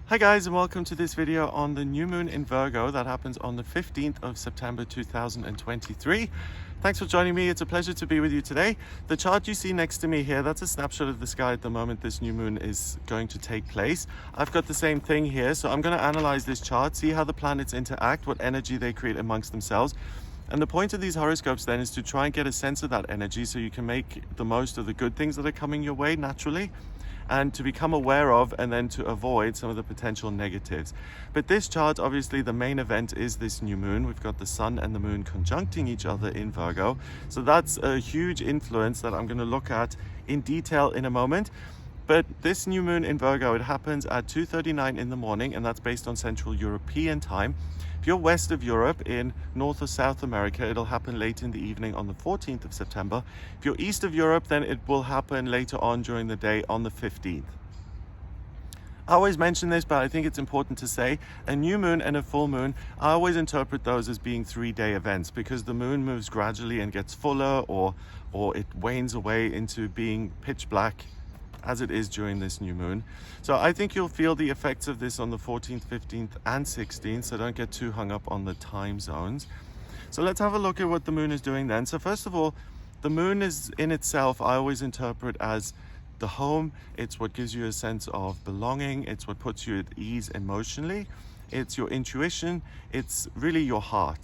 Hi guys, and welcome to this video on the new moon in Virgo that happens on the 15th of September 2023. Thanks for joining me. It's a pleasure to be with you today. The chart you see next to me here, that's a snapshot of the sky at the moment this new moon is going to take place. I've got the same thing here, so I'm going to analyze this chart, see how the planets interact, what energy they create amongst themselves. And the point of these horoscopes then is to try and get a sense of that energy so you can make the most of the good things that are coming your way naturally, and to become aware of and then to avoid some of the potential negatives. But this chart, obviously the main event is this new moon. We've got the sun and the moon conjuncting each other in Virgo. So that's a huge influence that I'm going to look at in detail in a moment. But this new moon in Virgo, it happens at 2:39 in the morning, and that's based on Central European time. If you're west of Europe in North or South America, it'll happen late in the evening on the 14th of September. If you're east of Europe, then it will happen later on during the day on the 15th. I always mention this, but I think it's important to say a new moon and a full moon, I always interpret those as being 3-day events, because the moon moves gradually and gets fuller or it wanes away into being pitch black as it is during this new moon. So I think you'll feel the effects of this on the 14th, 15th and 16th, so don't get too hung up on the time zones. So let's have a look at what the moon is doing then. So first of all, the moon is in itself, I always interpret as the home. It's what gives you a sense of belonging. It's what puts you at ease emotionally. It's your intuition. It's really your heart.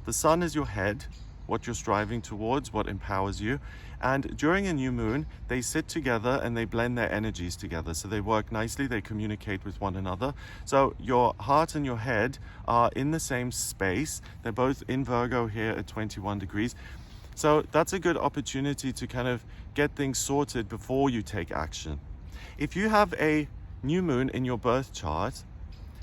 The sun is your head, what you're striving towards, what empowers you. And during a new moon, they sit together and they blend their energies together. So they work nicely, they communicate with one another. So your heart and your head are in the same space. They're both in Virgo here at 21 degrees. So that's a good opportunity to kind of get things sorted before you take action. If you have a new moon in your birth chart,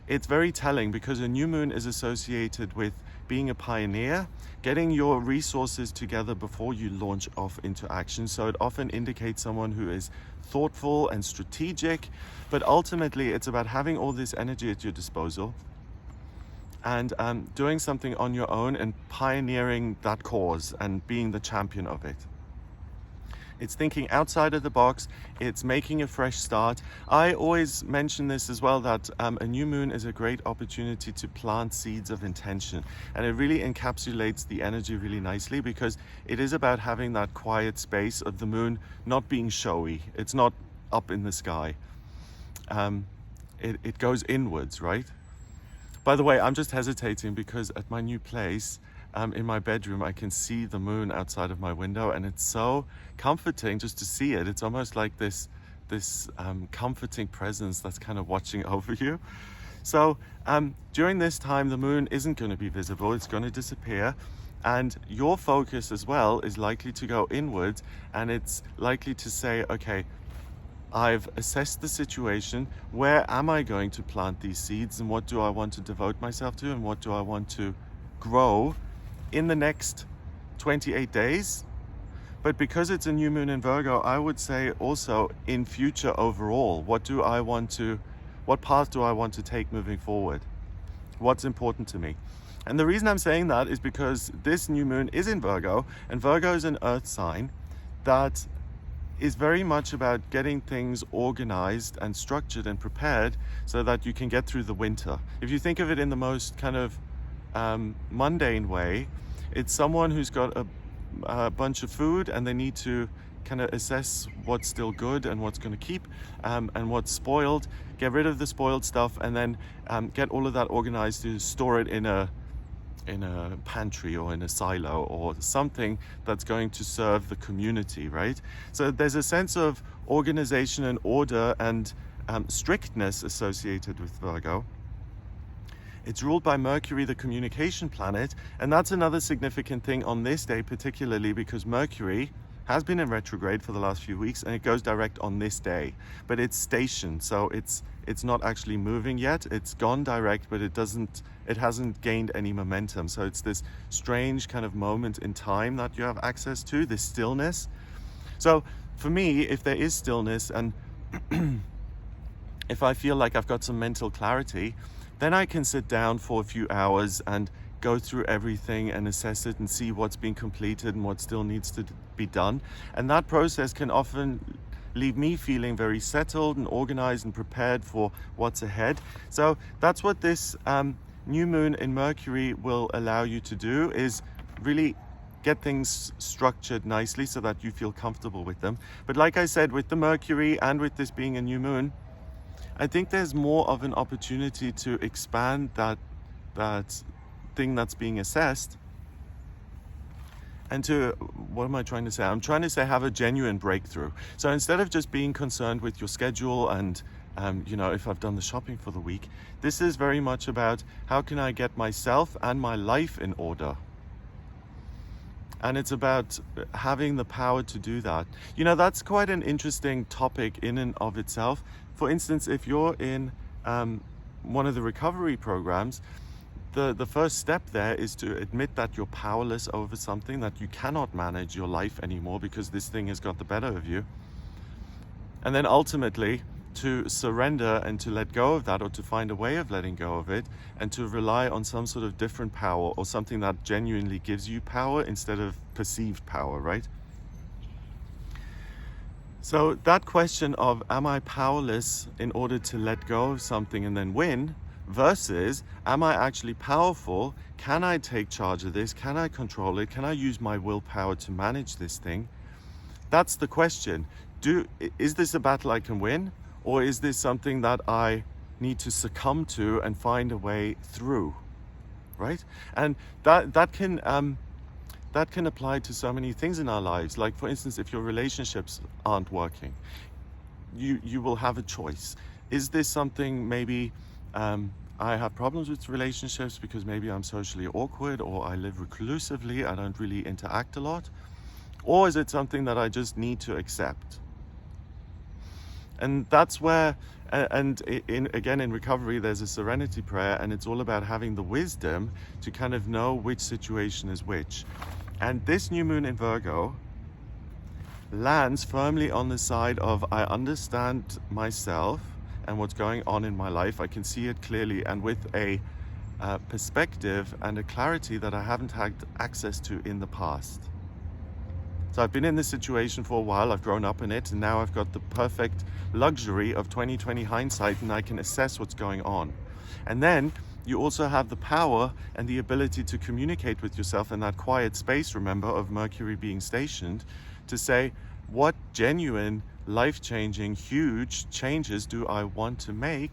it's very telling, because a new moon is associated with being a pioneer, getting your resources together before you launch off into action. So it often indicates someone who is thoughtful and strategic, but ultimately it's about having all this energy at your disposal and doing something on your own and pioneering that cause and being the champion of it. It's thinking outside of the box. It's making a fresh start. I always mention this as well, that a new moon is a great opportunity to plant seeds of intention. And it really encapsulates the energy really nicely, because it is about having that quiet space of the moon not being showy. It's not up in the sky. It goes inwards, right? By the way, I'm just hesitating because at my new place, in my bedroom, I can see the moon outside of my window, and it's so comforting just to see it. It's almost like this comforting presence that's kind of watching over you. So during this time, the moon isn't going to be visible. It's going to disappear. And your focus as well is likely to go inwards, and it's likely to say, okay, I've assessed the situation. Where am I going to plant these seeds, and what do I want to devote myself to, and what do I want to grow in the next 28 days? But because it's a new moon in Virgo, I would say also in future overall, what path do I want to take moving forward? What's important to me? And the reason I'm saying that is because this new moon is in Virgo, and Virgo is an earth sign that is very much about getting things organized and structured and prepared so that you can get through the winter. If you think of it in the most kind of mundane way, it's someone who's got a bunch of food, and they need to kind of assess what's still good and what's going to keep and what's spoiled, get rid of the spoiled stuff, and then get all of that organized to store it in a pantry or in a silo or something that's going to serve the community, right? So there's a sense of organization and order and strictness associated with Virgo. It's ruled by Mercury, the communication planet, and that's another significant thing on this day, particularly because Mercury has been in retrograde for the last few weeks, and it goes direct on this day. But it's stationed, so it's not actually moving yet. It's gone direct, but it hasn't gained any momentum. So it's this strange kind of moment in time that you have access to, this stillness. So for me, if there is stillness and if I feel like I've got some mental clarity, then I can sit down for a few hours and go through everything and assess it and see what's been completed and what still needs to be done. And that process can often leave me feeling very settled and organized and prepared for what's ahead. So that's what this new moon in Mercury will allow you to do, is really get things structured nicely so that you feel comfortable with them. But like I said, with the Mercury and with this being a new moon, I think there's more of an opportunity to expand that thing that's being assessed, and to, what am I trying to say? I'm trying to say have a genuine breakthrough. So instead of just being concerned with your schedule and if I've done the shopping for the week, this is very much about how can I get myself and my life in order. And it's about having the power to do that. That's quite an interesting topic in and of itself. For instance, if you're in one of the recovery programs, the first step there is to admit that you're powerless over something, that you cannot manage your life anymore because this thing has got the better of you. And then ultimately to surrender and to let go of that, or to find a way of letting go of it, and to rely on some sort of different power, or something that genuinely gives you power instead of perceived power, right? So that question of, am I powerless in order to let go of something and then win, versus am I actually powerful? Can I take charge of this? Can I control it? Can I use my willpower to manage this thing? That's the question. Is this a battle I can win? Or is this something that I need to succumb to and find a way through, right? And that can apply to so many things in our lives. Like, for instance, if your relationships aren't working, you will have a choice. Is this something, maybe I have problems with relationships because maybe I'm socially awkward, or I live reclusively, I don't really interact a lot? Or is it something that I just need to accept? And that's where, again, in recovery, there's a serenity prayer, and it's all about having the wisdom to kind of know which situation is which. And this new moon in Virgo lands firmly on the side of, I understand myself and what's going on in my life. I can see it clearly, and with a perspective and a clarity that I haven't had access to in the past. So I've been in this situation for a while, I've grown up in it, and now I've got the perfect luxury of 20/20 hindsight, and I can assess what's going on. And then you also have the power and the ability to communicate with yourself in that quiet space, remember, of Mercury being stationed, to say, what genuine, life-changing, huge changes do I want to make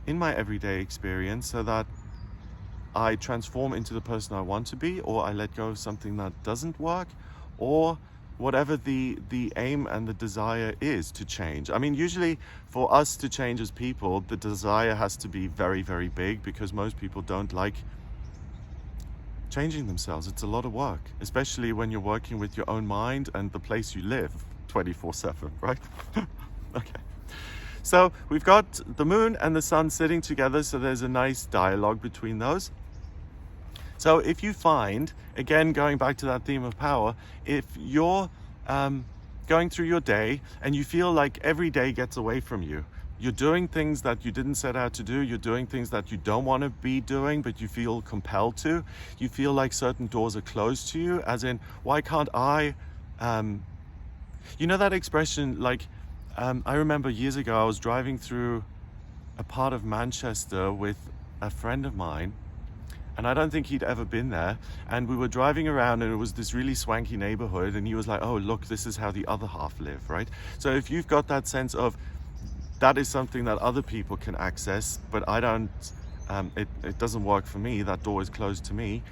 in my everyday experience, so that I transform into the person I want to be, or I let go of something that doesn't work, or whatever the aim and the desire is to change. I mean, usually for us to change as people, the desire has to be very, very big, because most people don't like changing themselves. It's a lot of work, especially when you're working with your own mind and the place you live 24/7, right? Okay. So we've got the moon and the sun sitting together, so there's a nice dialogue between those. So if you find, again, going back to that theme of power, if you're going through your day and you feel like every day gets away from you, you're doing things that you didn't set out to do, you're doing things that you don't want to be doing, but you feel compelled to, you feel like certain doors are closed to you, as in, why can't I, that expression, like, I remember years ago I was driving through a part of Manchester with a friend of mine, and I don't think he'd ever been there, and we were driving around, and it was this really swanky neighborhood, and he was like, oh look, this is how the other half live, right? So if you've got that sense of, that is something that other people can access, but I don't, it doesn't work for me, that door is closed to me,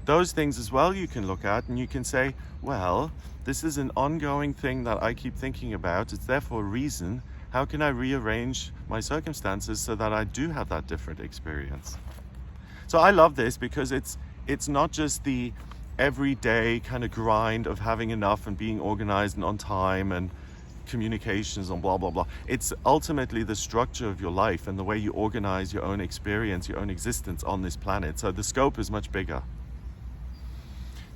those things as well you can look at, and you can say, well, this is an ongoing thing that I keep thinking about, it's there for a reason. How can I rearrange my circumstances so that I do have that different experience? So I love this, because it's not just the everyday kind of grind of having enough and being organized and on time and communications and blah, blah, blah. It's ultimately the structure of your life and the way you organize your own experience, your own existence on this planet. So the scope is much bigger.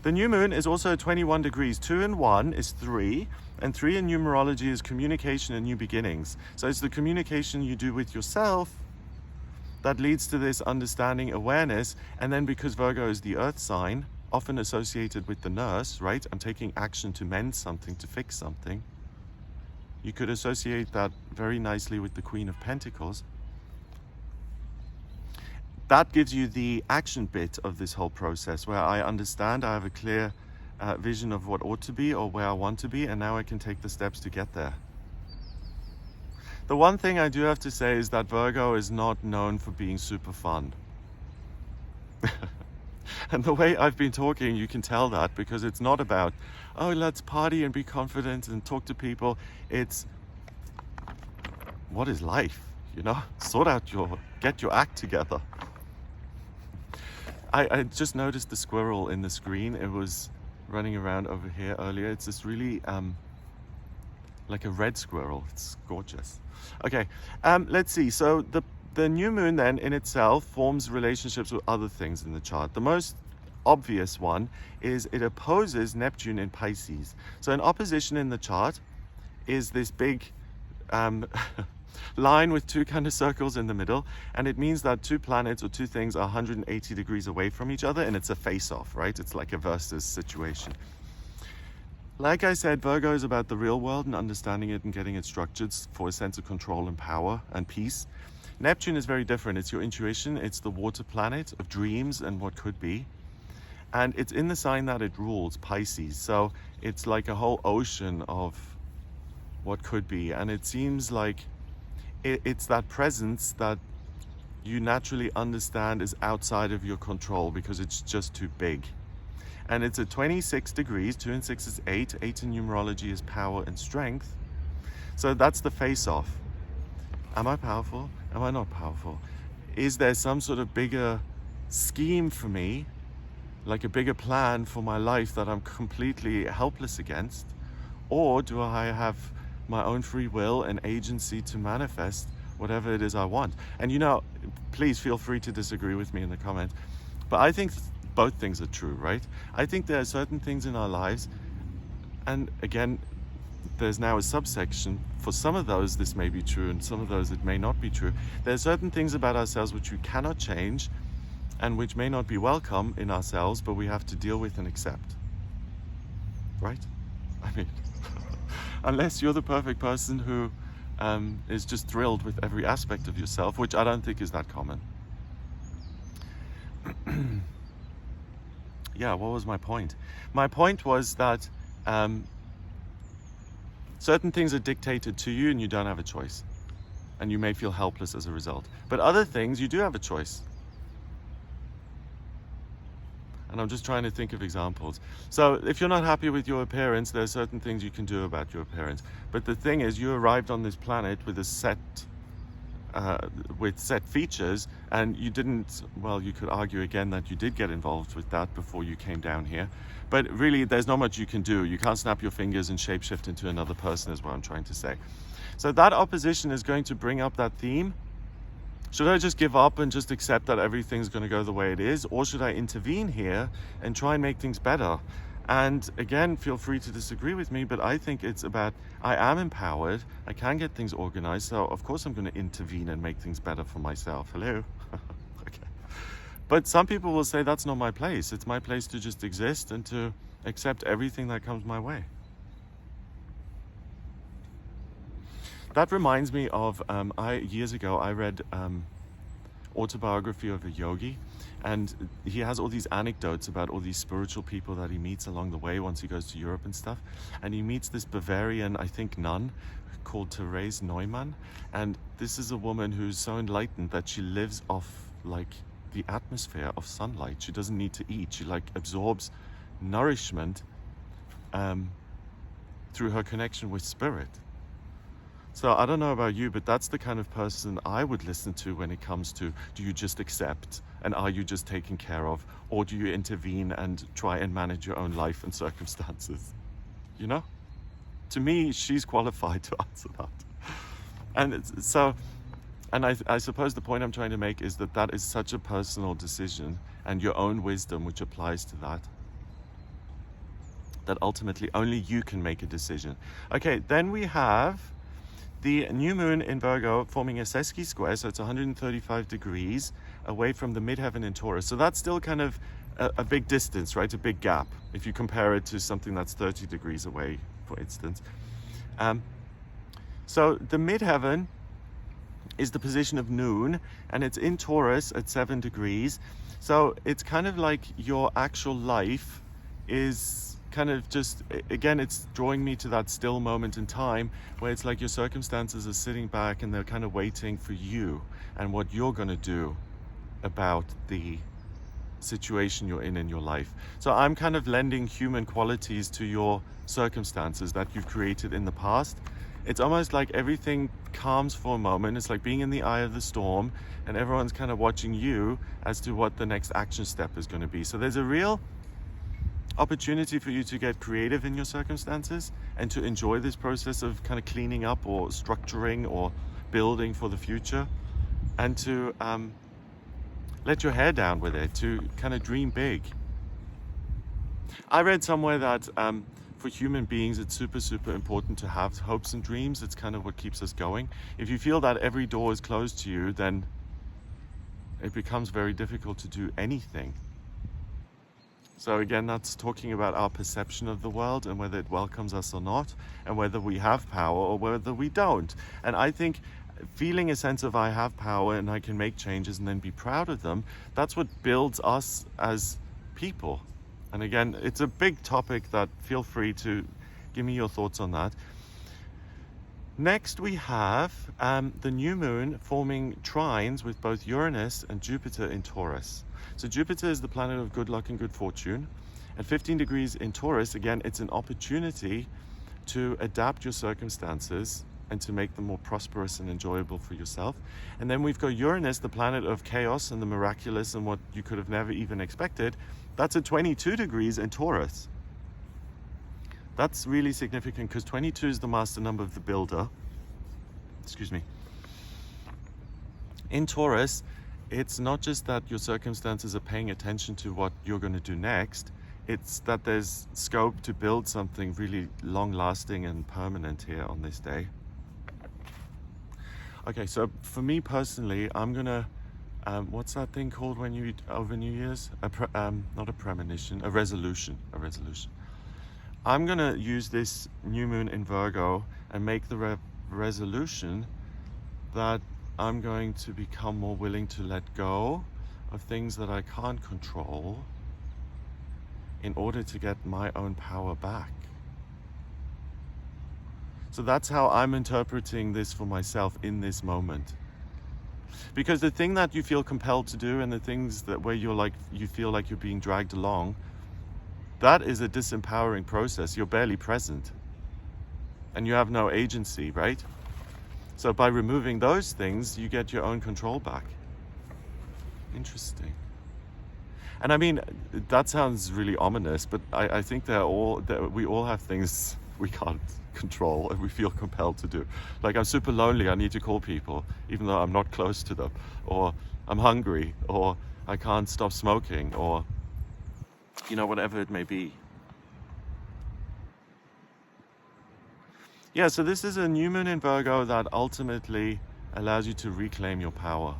The new moon is also 21 degrees. 2 and 1 is 3, and 3 in numerology is communication and new beginnings. So it's the communication you do with yourself that leads to this understanding, awareness, and then because Virgo is the earth sign, often associated with the nurse, right? I'm taking action to mend something, to fix something. You could associate that very nicely with the Queen of Pentacles. That gives you the action bit of this whole process, where I understand, I have a clear vision of what ought to be or where I want to be, and now I can take the steps to get there. The one thing I do have to say is that Virgo is not known for being super fun. And the way I've been talking, you can tell that, because it's not about, oh, let's party and be confident and talk to people. It's, what is life? You know, get your act together. I just noticed the squirrel in the screen. It was running around over here earlier. It's this really, like a red squirrel. It's gorgeous. Okay, let's see. So the new moon then in itself forms relationships with other things in the chart. The most obvious one is it opposes Neptune in Pisces. So an opposition in the chart is this big line with two kind of circles in the middle, and it means that two planets or two things are 180 degrees away from each other, and it's a face-off, right? It's like a versus situation. Like I said, Virgo is about the real world and understanding it and getting it structured for a sense of control and power and peace. Neptune is very different. It's your intuition. It's the water planet of dreams and what could be. And it's in the sign that it rules, Pisces. So it's like a whole ocean of what could be. And it seems like it's that presence that you naturally understand is outside of your control because it's just too big. And it's at 26 degrees, 2 and 6 is 8. 8 in numerology is power and strength. So that's the face-off. Am I powerful? Am I not powerful? Is there some sort of bigger scheme for me, like a bigger plan for my life that I'm completely helpless against? Or do I have my own free will and agency to manifest whatever it is I want? And you know, please feel free to disagree with me in the comments, but I think both things are true, right? I think there are certain things in our lives, and again, there's now a subsection. For some of those, this may be true, and some of those, it may not be true. There are certain things about ourselves which we cannot change, and which may not be welcome in ourselves, but we have to deal with and accept. Right? I mean, unless you're the perfect person who is just thrilled with every aspect of yourself, which I don't think is that common. Yeah, what was my point? My point was that certain things are dictated to you and you don't have a choice. And you may feel helpless as a result. But other things, you do have a choice. And I'm just trying to think of examples. So if you're not happy with your appearance, there are certain things you can do about your appearance. But the thing is, you arrived on this planet with a set features, and you didn't, well, you could argue again that you did get involved with that before you came down here. But really, there's not much you can do. You can't snap your fingers and shapeshift into another person, is what I'm trying to say. So that opposition is going to bring up that theme. Should I just give up and just accept that everything's going to go the way it is? Or should I intervene here and try and make things better? And again, feel free to disagree with me, but I think it's about, I am empowered, I can get things organized, so of course I'm going to intervene and make things better for myself. Hello? Okay. But some people will say that's not my place. It's my place to just exist and to accept everything that comes my way. That reminds me of, years ago I read autobiography of a yogi, and he has all these anecdotes about all these spiritual people that he meets along the way once he goes to Europe and stuff. And he meets this Bavarian, I think, nun called Therese Neumann, and this is a woman who's so enlightened that she lives off like the atmosphere of sunlight. She doesn't need to eat. She like absorbs nourishment through her connection with spirit. So I don't know about you, but that's the kind of person I would listen to when it comes to, do you just accept and are you just taken care of, or do you intervene and try and manage your own life and circumstances? You know? To me, she's qualified to answer that. And I suppose the point I'm trying to make is that that is such a personal decision and your own wisdom which applies to that, that ultimately only you can make a decision. Okay, then we have the new moon in Virgo forming a sesqui square, so it's 135 degrees away from the midheaven in Taurus. So that's still kind of a big distance, right? A big gap, if you compare it to something that's 30 degrees away, for instance. So the midheaven is the position of noon, and it's in Taurus at 7 degrees. So it's kind of like your actual life is kind of just, again, it's drawing me to that still moment in time where it's like your circumstances are sitting back and they're kind of waiting for you and what you're going to do about the situation you're in your life. So I'm kind of lending human qualities to your circumstances that you've created in the past. It's almost like everything calms for a moment. It's like being in the eye of the storm and everyone's kind of watching you as to what the next action step is going to be. So there's a real opportunity for you to get creative in your circumstances and to enjoy this process of kind of cleaning up or structuring or building for the future, and to let your hair down with it, to kind of dream big. I read somewhere that for human beings, it's super important to have hopes and dreams. It's kind of what keeps us going. If you feel that every door is closed to you, then it becomes very difficult to do anything. So again, that's talking about our perception of the world and whether it welcomes us or not, and whether we have power or whether we don't. And I think feeling a sense of I have power and I can make changes and then be proud of them, that's what builds us as people. And again, it's a big topic that feel free to give me your thoughts on that. Next, we have the new moon forming trines with both Uranus and Jupiter in Taurus. So Jupiter is the planet of good luck and good fortune. At 15 degrees in Taurus, again, it's an opportunity to adapt your circumstances and to make them more prosperous and enjoyable for yourself. And then we've got Uranus, the planet of chaos and the miraculous and what you could have never even expected. That's at 22 degrees in Taurus. That's really significant because 22 is the master number of the builder. Excuse me. In Taurus, it's not just that your circumstances are paying attention to what you're going to do next. It's that there's scope to build something really long-lasting and permanent here on this day. Okay, so for me personally, I'm gonna, what's that thing called when you eat over New Year's? Not a premonition, a resolution. I'm gonna use this new moon in Virgo and make the resolution that I'm going to become more willing to let go of things that I can't control in order to get my own power back. So that's how I'm interpreting this for myself in this moment. Because the thing that you feel compelled to do and the things that where you feel like you're being dragged along, that is a disempowering process. You're barely present and you have no agency, right? So by removing those things, you get your own control back. Interesting. And I mean, that sounds really ominous, but I think we all have things we can't control and we feel compelled to do. Like, I'm super lonely, I need to call people, even though I'm not close to them. Or I'm hungry, or I can't stop smoking, or, whatever it may be. Yeah, so this is a new moon in Virgo that ultimately allows you to reclaim your power.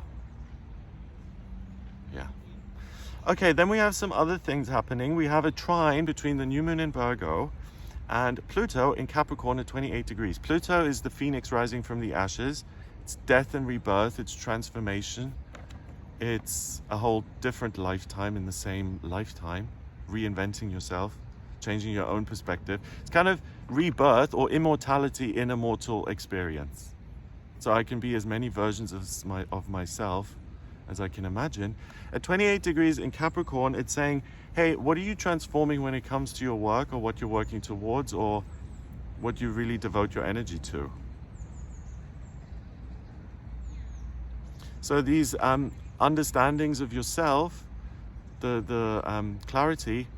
Yeah. Okay, then we have some other things happening. We have a trine between the new moon in Virgo and Pluto in Capricorn at 28 degrees. Pluto is the phoenix rising from the ashes. It's death and rebirth, it's transformation. It's a whole different lifetime in the same lifetime, reinventing yourself, changing your own perspective. It's kind of rebirth or immortality in a mortal experience. So I can be as many versions of myself as I can imagine. At 28 degrees in Capricorn, it's saying, hey, what are you transforming when it comes to your work or what you're working towards or what you really devote your energy to? So these understandings of yourself, the clarity,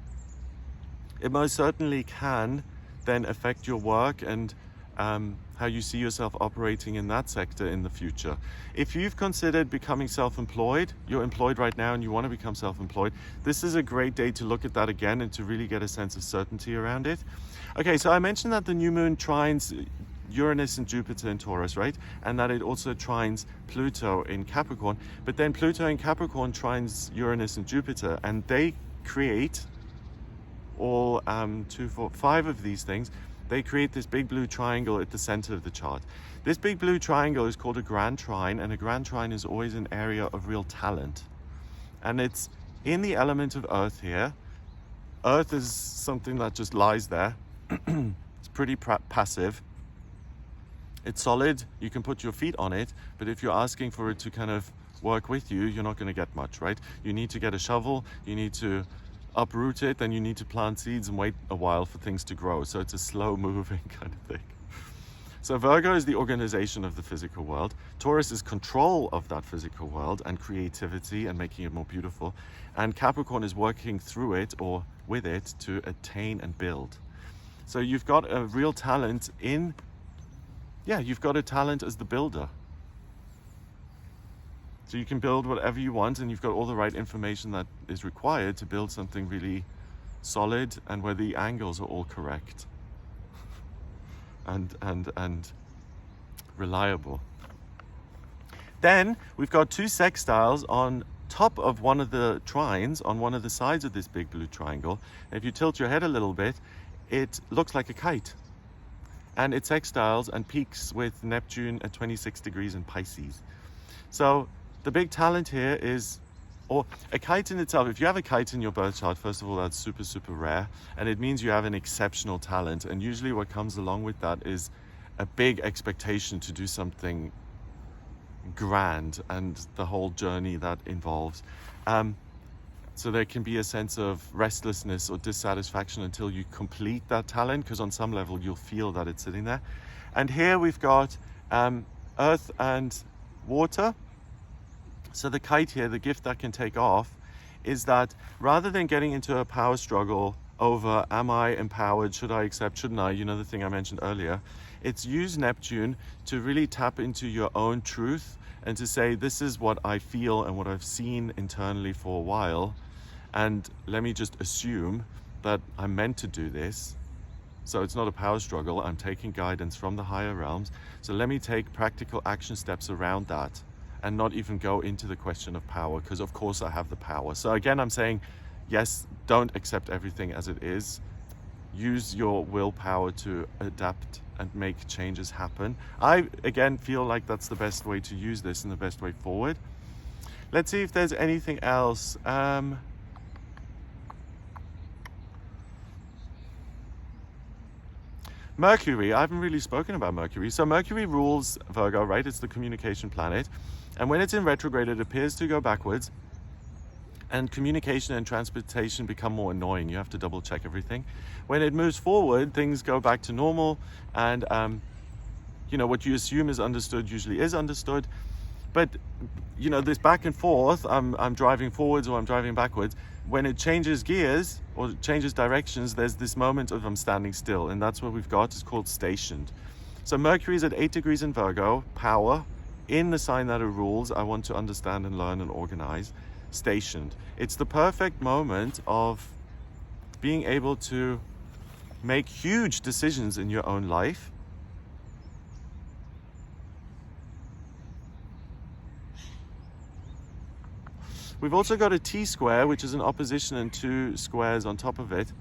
it most certainly can then affect your work and how you see yourself operating in that sector in the future. If you've considered becoming self-employed, you're employed right now and you want to become self-employed, this is a great day to look at that again and to really get a sense of certainty around it. Okay, so I mentioned that the new moon trines Uranus and Jupiter in Taurus, right? And that it also trines Pluto in Capricorn. But then Pluto in Capricorn trines Uranus and Jupiter, and they create all 5 of these things they create this big blue triangle at the center of the chart. This big blue triangle is called a grand trine, and a grand trine is always an area of real talent. And it's in the element of earth here. Earth is something that just lies there. It's pretty passive. It's solid, you can put your feet on it, but if you're asking for it to kind of work with you, you're not going to get much, right? You need to get a shovel, you need to uproot it, then you need to plant seeds and wait a while for things to grow. So it's a slow moving kind of thing. So Virgo is the organization of the physical world. Taurus is control of that physical world and creativity and making it more beautiful. And Capricorn is working through it or with it to attain and build. So you've got a real talent in, you've got a talent as the builder. So you can build whatever you want, and you've got all the right information that is required to build something really solid and where the angles are all correct and reliable. Then we've got two sextiles on top of one of the trines on one of the sides of this big blue triangle. And if you tilt your head a little bit, it looks like a kite. And it sextiles and peaks with Neptune at 26 degrees in Pisces. So the big talent here is, or a kite in itself, if you have a kite in your birth chart, first of all, that's super, super rare. And it means you have an exceptional talent. And usually what comes along with that is a big expectation to do something grand and the whole journey that involves. So there can be a sense of restlessness or dissatisfaction until you complete that talent, because on some level you'll feel that it's sitting there. And here we've got earth and water. So the kite here, the gift that can take off, is that rather than getting into a power struggle over, am I empowered, should I accept, shouldn't I, you know, the thing I mentioned earlier, it's use Neptune to really tap into your own truth and to say, this is what I feel and what I've seen internally for a while, and let me just assume that I'm meant to do this. So it's not a power struggle, I'm taking guidance from the higher realms, so let me take practical action steps around that and not even go into the question of power, because of course I have the power. So again, I'm saying, yes, don't accept everything as it is. Use your willpower to adapt and make changes happen. I, again, feel like that's the best way to use this and the best way forward. Let's see if there's anything else. Mercury, I haven't really spoken about Mercury. So Mercury rules Virgo, right? It's the communication planet. And when it's in retrograde, it appears to go backwards. And communication and transportation become more annoying. You have to double check everything. When it moves forward, things go back to normal. And, you know, what you assume is understood usually is understood. But, you know, this back and forth, I'm driving forwards or I'm driving backwards. When it changes gears or changes directions, there's this moment of I'm standing still. And that's what we've got. It's called stationed. So Mercury is at 8 degrees in Virgo, power. In the sign that it rules, I want to understand and learn and organize. Stationed. It's the perfect moment of being able to make huge decisions in your own life. We've also got a T-square, which is an opposition and two squares on top of it,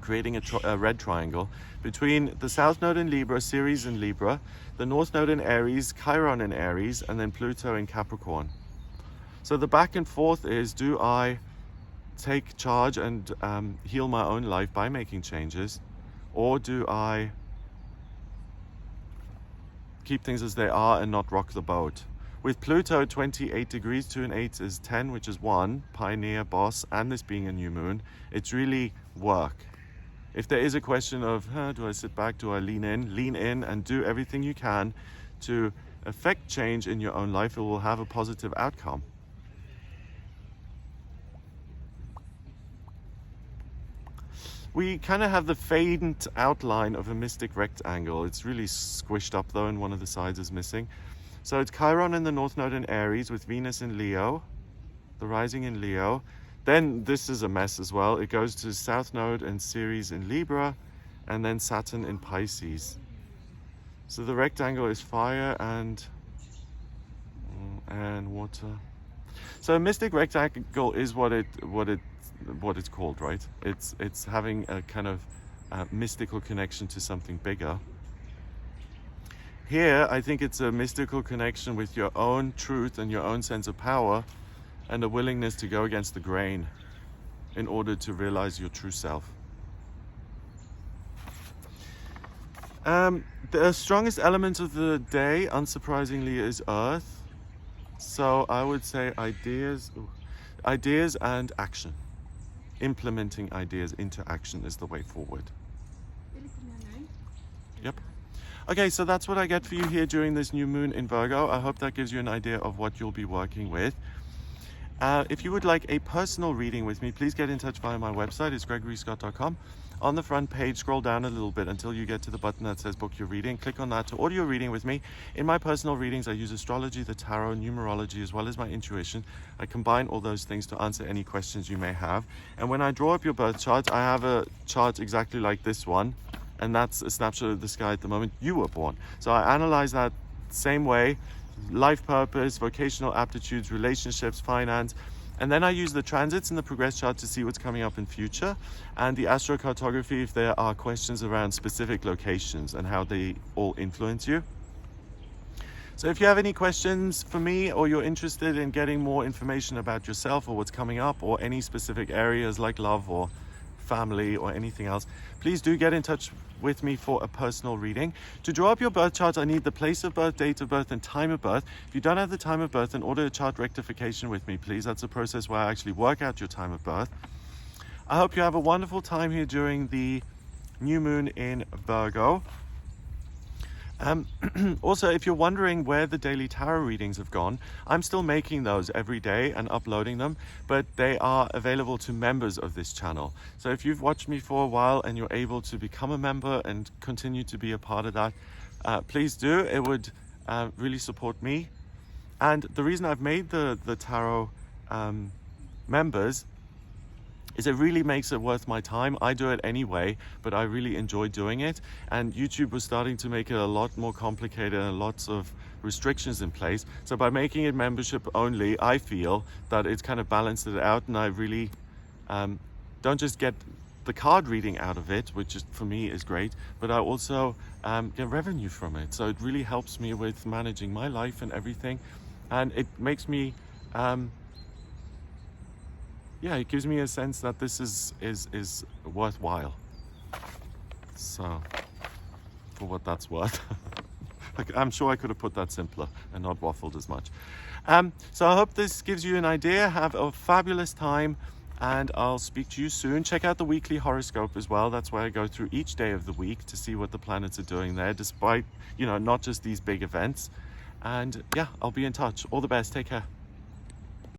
creating a red triangle between the South Node in Libra, Ceres in Libra, the North Node in Aries, Chiron in Aries, and then Pluto in Capricorn. So the back and forth is, do I take charge and heal my own life by making changes, or do I keep things as they are and not rock the boat? With Pluto at 28 degrees, 2 and 8 is 10, which is 1, pioneer, boss, and this being a new moon, it's really work. If there is a question of, do I sit back, do I lean in and do everything you can to affect change in your own life, it will have a positive outcome. We kind of have the faint outline of a mystic rectangle. It's really squished up though, and one of the sides is missing. So it's Chiron in the North Node in Aries with Venus in Leo, the rising in Leo. Then this is a mess as well. It goes to South Node and Ceres in Libra, and then Saturn in Pisces. So the rectangle is fire and water. So a mystic rectangle is what it's called, right? It's having a kind of mystical connection to something bigger. Here, I think it's a mystical connection with your own truth and your own sense of power, and a willingness to go against the grain in order to realize your true self. The strongest element of the day, unsurprisingly, is Earth. So I would say ideas and action. Implementing ideas into action is the way forward. Yep. Okay, so that's what I get for you here during this new moon in Virgo. I hope that gives you an idea of what you'll be working with. If you would like a personal reading with me, please get in touch via my website. It's gregoryscott.com. On the front page, scroll down a little bit until you get to the button that says book your reading. Click on that to order your reading with me. In my personal readings, I use astrology, the tarot, numerology, as well as my intuition. I combine all those things to answer any questions you may have. And when I draw up your birth charts, I have a chart exactly like this one, and that's a snapshot of the sky at the moment you were born. So I analyze that same way: life purpose, vocational aptitudes, relationships, finance. And then I use the transits and the progress chart to see what's coming up in future, and the astrocartography if there are questions around specific locations and how they all influence you. So if you have any questions for me, or you're interested in getting more information about yourself or what's coming up, or any specific areas like love or family or anything else, please do get in touch with me for a personal reading. To draw up your birth chart, I need the place of birth, date of birth, and time of birth. If you don't have the time of birth, then order a chart rectification with me, please. That's a process where I actually work out your time of birth. I hope you have a wonderful time here during the new moon in Virgo. Also, if you're wondering where the daily tarot readings have gone, I'm still making those every day and uploading them, but they are available to members of this channel. So if you've watched me for a while and you're able to become a member and continue to be a part of that, please do. It would really support me. And the reason I've made the tarot members is it really makes it worth my time. I do it anyway, but I really enjoy doing it. And YouTube was starting to make it a lot more complicated and lots of restrictions in place. So by making it membership only, I feel that it's kind of balanced it out, and I really don't just get the card reading out of it, which is, for me, is great, but I also get revenue from it. So it really helps me with managing my life and everything. And it makes me it gives me a sense that this is worthwhile. So, for what that's worth. I'm sure I could have put that simpler and not waffled as much. So I hope this gives you an idea. Have a fabulous time, and I'll speak to you soon. Check out the weekly horoscope as well. That's where I go through each day of the week to see what the planets are doing there, despite, not just these big events. And yeah, I'll be in touch. All the best. Take care.